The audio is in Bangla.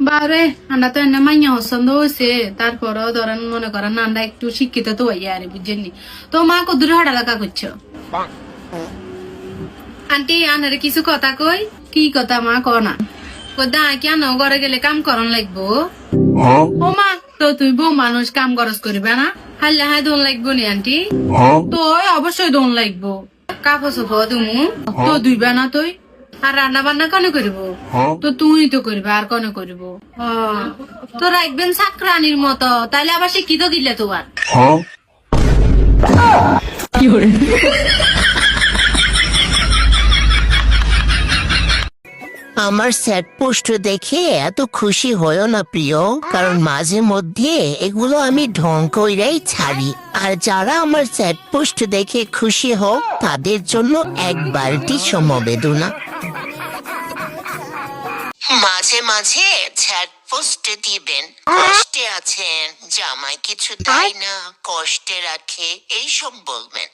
বারে আমরা তো এনে মাইয়া পছন্দ হয়েছে, তারপরও ধরেন মনে করেন আমরা একটু শিক্ষিত তো হইয়া আরে বুঝছেননি। তো মা কদূর হাঁটালেখা করছো? আন্টি আনারে কিছু কথা কই। কি কথা মা ক না? কদা কেন ঘরে গেলে কাম করন লাগবো? ও মা, তো তুই বউ মানুষ কাম খরচ করবে না? হাইলে হাই দোন লাগবো নি আন্টি? তো অবশ্যই দোন লাগবো। কাপড় চোপড় তুমি তো ধুইবা না তুই? আর রান্না বান্না কনে করিব? তো তুই তো করবে আর কনে করিব? তো রাখবেন চাকরানির মতো, তাইলে আবার শিক্ষিত দিলে তোমার। আমার স্যাড পোস্ট দেখে এত খুশি হয়েও না প্রিয়, কারণ মাঝে মধ্যে এগুলো আমি ঢং কইরাই ছাড়ি। আর যারা আমার স্যাড পোস্ট দেখে খুশি হোক তাদের জন্য এক বালতি সমবেদনা। মাঝে মাঝে স্যাড পোস্ট দিবেন, কষ্টে আছেন, জামাই কিছু দেয় না, কষ্টে রাখে, এইসব বলবেন।